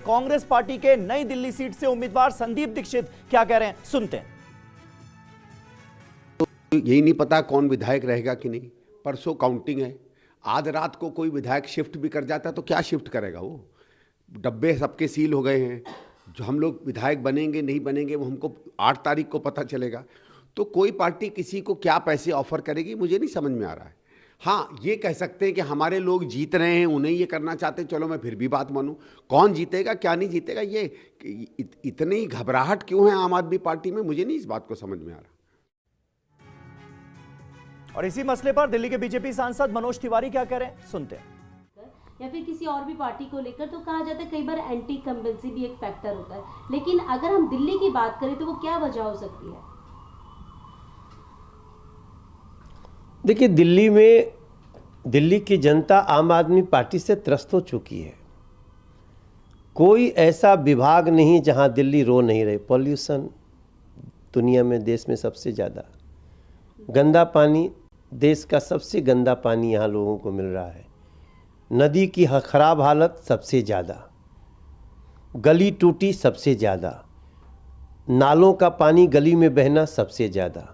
Congress party के नई Delhi seat से उम्मीदवार संदीप दीक्षित क्या कह रहे हैं, सुनते हैं। यही नहीं पता कौन विधायक रहेगा कि नहीं। परसों काउंटिंग है, आज रात को कोई विधायक शिफ्ट भी कर जाता है तो क्या शिफ्ट करेगा वो। डब्बे सबके सील हो गए हैं। जो हम लोग विधायक बनेंगे नहीं बनेंगे वो हमको 8 तारीख को पता चलेगा। तो कोई पार्टी किसी को क्या पैसे ऑफर करेगी मुझे नहीं समझ में आ रहा है। हाँ, ये कह सकते हैं कि हमारे लोग जीत रहे हैं, उन्हें ये करना चाहते हैं, चलो मैं फिर भी बात मानूं। कौन जीतेगा क्या नहीं जीतेगा, ये इतनी घबराहट क्यों है आम आदमी पार्टी में, मुझे नहीं इस बात को समझ में आ रहा। और इसी मसले पर दिल्ली के बीजेपी सांसद मनोज तिवारी क्या कह रहे हैं, सुनते हैं। या फिर किसी और भी पार्टी को लेकर तो कहा जाता है कई बार एंटी कंबेंसी भी एक फैक्टर होता है, लेकिन अगर हम दिल्ली की बात करें तो वो क्या वजह हो सकती है? देखिए, दिल्ली की जनता आम आदमी पार्टी से त्रस्त हो चुकी है। कोई ऐसा विभाग नहीं जहां दिल्ली रो नहीं रही। पॉल्यूशन दुनिया में, देश में सबसे ज़्यादा, गंदा पानी, देश का सबसे गंदा पानी यहाँ लोगों को मिल रहा है। नदी की खराब हालत सबसे ज़्यादा, गली टूटी सबसे ज़्यादा, नालों का पानी गली में बहना सबसे ज़्यादा,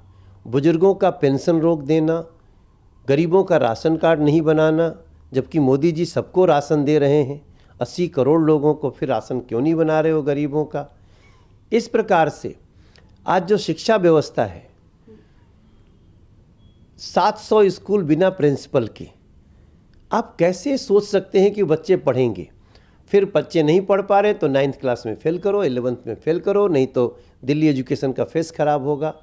बुजुर्गों का पेंशन रोक देना, गरीबों का राशन कार्ड नहीं बनाना, जबकि मोदी जी सबको राशन दे रहे हैं। 80 करोड़ लोगों को फिर राशन क्यों नहीं बना रहे हो गरीबों का। इस प्रकार से आज जो शिक्षा व्यवस्था है, 700 स्कूल बिना प्रिंसिपल के, आप कैसे सोच सकते हैं कि बच्चे पढ़ेंगे। फिर बच्चे नहीं पढ़ पा रहे तो 9th क्लास में फेल करो, 11th में फेल करो, नहीं तो दिल्ली एजुकेशन का फेस खराब होगा।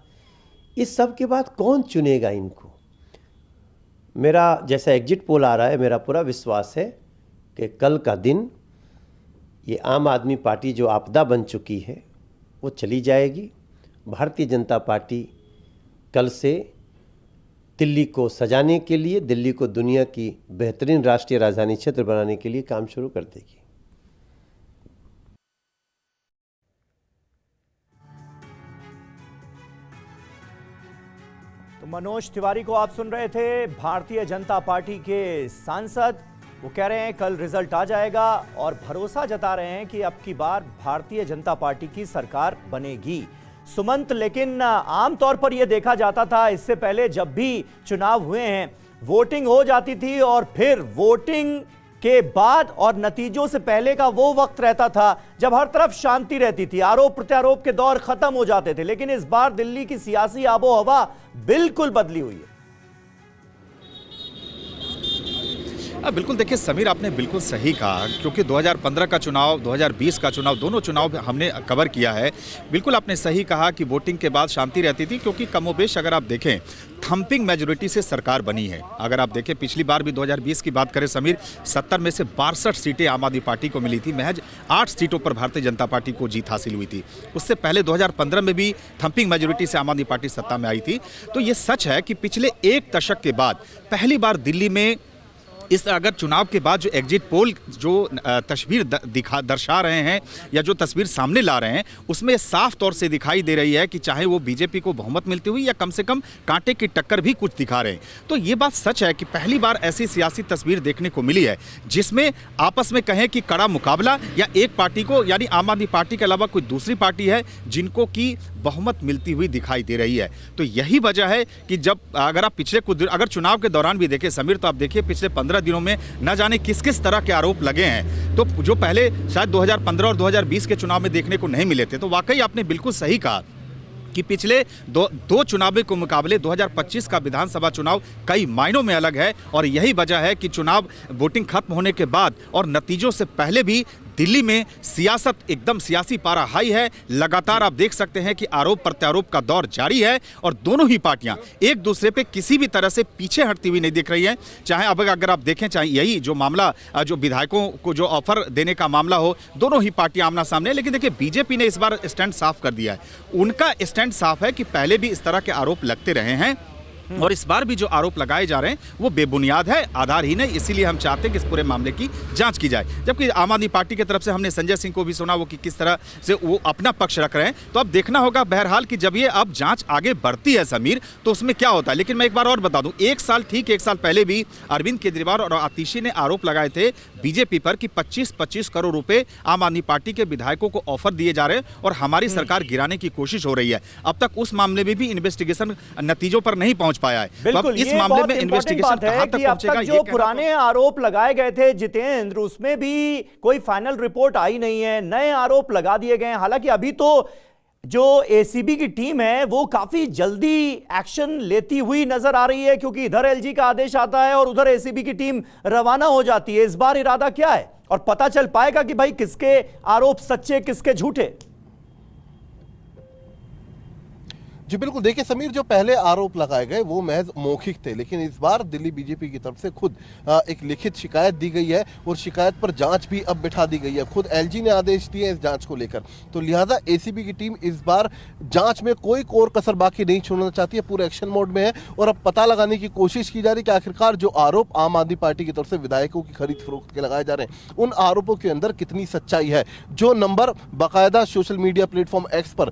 इस सब के बाद कौन चुनेगा इनको। मेरा जैसा एग्जिट पोल आ रहा है, मेरा पूरा विश्वास है कि कल का दिन ये आम आदमी पार्टी जो आपदा बन चुकी है वो चली जाएगी। भारतीय जनता पार्टी कल से दिल्ली को सजाने के लिए, दिल्ली को दुनिया की बेहतरीन राष्ट्रीय राजधानी क्षेत्र बनाने के लिए काम शुरू कर देगी। तो मनोज तिवारी को आप सुन रहे थे, भारतीय जनता पार्टी के सांसद। वो कह रहे हैं कल रिजल्ट आ जाएगा और भरोसा जता रहे हैं कि अब की बार भारतीय जनता पार्टी की सरकार बनेगी। सुमंत, लेकिन आमतौर पर यह देखा जाता था इससे पहले जब भी चुनाव हुए हैं, वोटिंग हो जाती थी और फिर वोटिंग के बाद और नतीजों से पहले का वो वक्त रहता था जब हर तरफ शांति रहती थी, आरोप प्रत्यारोप के दौर खत्म हो जाते थे। लेकिन इस बार दिल्ली की सियासी आबो हवा बिल्कुल बदली हुई है। बिल्कुल, देखिए समीर, आपने बिल्कुल सही कहा, क्योंकि 2015 का चुनाव, 2020 का चुनाव, दोनों चुनाव हमने कवर किया है। बिल्कुल आपने सही कहा कि वोटिंग के बाद शांति रहती थी, क्योंकि कमोबेश अगर आप देखें थंपिंग मेजोरिटी से सरकार बनी है। अगर आप देखें पिछली बार भी 2020 की बात करें समीर, 70 में से 62 सीटें आम आदमी पार्टी को मिली थी। महज 8 सीटों पर भारतीय जनता पार्टी को जीत हासिल हुई थी। उससे पहले 2015 में भी थंपिंग मेजोरिटी से आम आदमी पार्टी सत्ता में आई थी। तो ये सच है कि पिछले 1 दशक के बाद पहली बार दिल्ली में इस अगर चुनाव के बाद जो एग्जिट पोल जो तस्वीर दर्शा रहे हैं या जो तस्वीर सामने ला रहे हैं, उसमें साफ तौर से दिखाई दे रही है कि चाहे वो बीजेपी को बहुमत मिलती हुई या कम से कम कांटे की टक्कर भी कुछ दिखा रहे हैं। तो ये बात सच है कि पहली बार ऐसी सियासी तस्वीर देखने को मिली है जिसमें आपस में कहें कि कड़ा मुकाबला, या एक पार्टी को यानी आम आदमी पार्टी के अलावा कोई दूसरी पार्टी है जिनको की बहुमत मिलती हुई दिखाई दे रही है। तो यही वजह है कि जब अगर आप पिछले कुछ अगर चुनाव के दौरान भी देखें समीर, तो आप देखिए पिछले 15 दिनों में न जाने किस किस तरह के आरोप लगे हैं, तो जो पहले शायद 2015 और 2020 के चुनाव में देखने को नहीं मिले थे। तो वाकई आपने बिल्कुल सही कहा कि पिछले दो चुनावों के मुकाबले 2025 का विधानसभा चुनाव कई मायनों में अलग है। और यही वजह है कि चुनाव वोटिंग खत्म होने के बाद और नतीजों से पहले भी दिल्ली में सियासत एकदम सियासी पारा हाई है। लगातार आप देख सकते हैं कि आरोप प्रत्यारोप का दौर जारी है और दोनों ही पार्टियां एक दूसरे पे किसी भी तरह से पीछे हटती हुई नहीं दिख रही हैं। चाहे अब अगर आप देखें, चाहे यही जो मामला जो विधायकों को जो ऑफर देने का मामला हो, दोनों ही पार्टियां आमना सामने। लेकिन देखिए बीजेपी ने इस बार स्टैंड साफ कर दिया है। उनका स्टैंड साफ है कि पहले भी इस तरह के आरोप लगते रहे हैं और इस बार भी जो आरोप लगाए जा रहे हैं वो बेबुनियाद है, आधारहीन है। इसीलिए हम चाहते हैं कि इस पूरे मामले की जांच की जाए। जबकि आम आदमी पार्टी की तरफ से हमने संजय सिंह को भी सुना, वो कि किस तरह से वो अपना पक्ष रख रहे हैं। तो अब देखना होगा बहरहाल कि जब ये अब जांच आगे बढ़ती है समीर, तो उसमें क्या होता है। लेकिन मैं एक बार और बता दूं, एक साल पहले भी अरविंद केजरीवाल और आतिशी ने आरोप लगाए थे बीजेपी पर कि 25-25 करोड़ रुपए आम आदमी पार्टी के विधायकों को ऑफर दिए जा रहे हैं और हमारी सरकार गिराने की कोशिश हो रही है। अब तक उस मामले में भी इन्वेस्टिगेशन नतीजों पर नहीं पहुंच पाया है। बिल्कुल, इस ये मामले बहुत में इंपॉर्टेंट इन्वेस्टिगेशन बात है कहां तक कि अब पहुंचेगा, तक ये जो कहना पुराने आरोप लगाए गए थे जितेंद्र, उसमें भी कोई फाइनल रिपोर्ट आई नहीं है, नए आरोप लगा दिए गए हैं। हालांकि अभी तो जो एसीबी की टीम है वो काफी जल्दी एक्शन लेती हुई नजर आ रही है, क्योंकि इधर एलजी का आदेश आता है और उधर एसीबी की टीम रवाना हो जाती है। इस बार इरादा क्या है और पता चल पाएगा कि भाई किसके आरोप सच्चे किसके झूठे? जी बिल्कुल, देखिए समीर, जो पहले आरोप लगाए गए वो महज मौखिक थे, लेकिन इस बार दिल्ली बीजेपी की तरफ से खुद एक लिखित शिकायत दी गई है और शिकायत पर जांच भी अब बिठा दी गई है। खुद एलजी ने आदेश दिए हैं इस जांच को लेकर। तो लिहाजा एसीबी की टीम इस बार जांच में कोई कोर कसर बाकी नहीं छोड़ना चाहती है, पूरे एक्शन मोड में है और अब पता लगाने की कोशिश की जा रही है कि आखिरकार जो आरोप आम आदमी पार्टी की तरफ से विधायकों की खरीद फरोख्त के लगाए जा रहे हैं, उन आरोपों के अंदर कितनी सच्चाई है। जो नंबर बाकायदा सोशल मीडिया प्लेटफॉर्म एक्स पर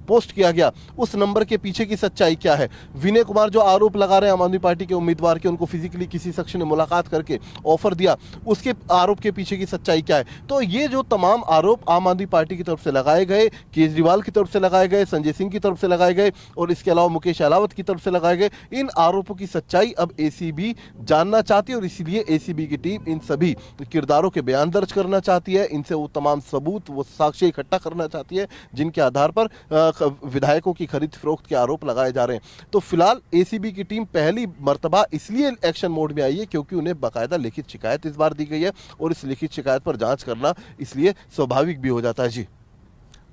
पोस्ट किया गया, उस नंबर के पीछे की सच्चाई क्या है। विनय कुमार जो आरोप लगा रहे हैं आम आदमी पार्टी के उम्मीदवार के, उनको फिजिकली किसी शख्स ने मुलाकात करके ऑफर दिया, उसके आरोप के पीछे की सच्चाई क्या है। तो ये जो तमाम आरोप आम आदमी पार्टी की तरफ से लगाए गए, केजरीवाल की तरफ से लगाए गए, संजय सिंह की तरफ से लगाए गए और इसके अलावा मुकेश अहलावत की तरफ से लगाए गए, इन आरोपों की सच्चाई अब एसीबी जानना चाहती है और इसीलिए एसीबी की टीम इन सभी किरदारों के बयान दर्ज करना चाहती है। इनसे वो तमाम सबूत, वो साक्ष्य इकट्ठा करना चाहती है जिनके आधार पर विधायकों की खरीद फरोख्त के आरोप लगाए जा रहे हैं। तो फिलहाल एसीबी की टीम पहली मर्तबा इसलिए एक्शन मोड में आई है क्योंकि उन्हें बाकायदा लिखित शिकायत इस बार दी गई है और इस लिखित शिकायत पर जांच करना इसलिए स्वाभाविक भी हो जाता है। जी,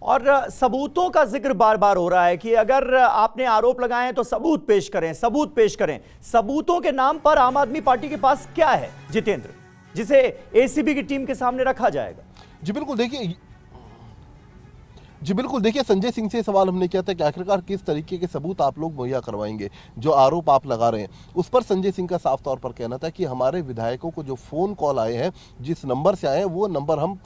और सबूतों का जिक्र बार बार हो रहा है कि अगर आपने आरोप लगाए हैं तो सबूत पेश करें, सबूत पेश करें। सबूतों के नाम पर आम आदमी पार्टी के पास क्या है जितेंद्र, जिसे एसीबी की टीम के सामने रखा जाएगा? जी बिल्कुल, देखिए संजय सिंह से सवाल हमने किया था कि आखिरकार किस तरीके के सबूत आप लोग मुहैया करवाएंगे जो आरोप आप लगा रहे हैं। उस पर संजय सिंह का साफ तौर पर कहना था कि हमारे विधायकों को जो फोन कॉल आए हैं, जिस नंबर से आए हैं, वो नंबर हम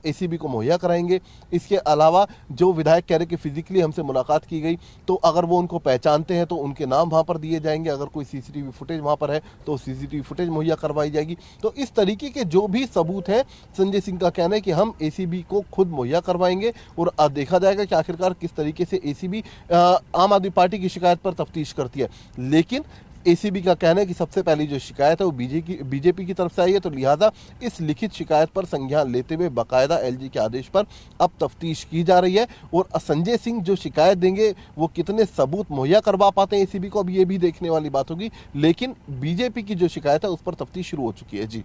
एसीबी को मुहैया कराएंगे। इसके अलावा जो विधायक कह रहे कि फिजिकली हमसे मुलाकात की गई, तो अगर वो उनको पहचानते हैं तो उनके नाम वहाँ पर दिए जाएंगे। अगर कोई सीसीटीवी फुटेज वहाँ पर है तो सीसीटीवी फुटेज मुहैया करवाई जाएगी। तो इस तरीके के जो भी सबूत हैं, संजय सिंह का कहना है कि हम एसीबी को खुद मुहैया करवाएंगे और देखा जाएगा कि आखिरकार किस तरीके से एसीबी आम आदमी पार्टी की शिकायत पर तफ्तीश करती है। लेकिन एसीबी का कहना है कि सबसे पहली जो शिकायत है वो बीजेपी की तरफ से आई है, तो लिहाजा इस लिखित शिकायत पर संज्ञान लेते हुए बाकायदा एलजी के आदेश पर अब तफ्तीश की जा रही है और संजय सिंह जो शिकायत देंगे वो कितने सबूत मुहैया करवा पाते हैं एसीबी को, अब ये भी देखने वाली बात होगी। लेकिन बीजेपी की जो शिकायत है उस पर तफ्तीश शुरू हो चुकी है। जी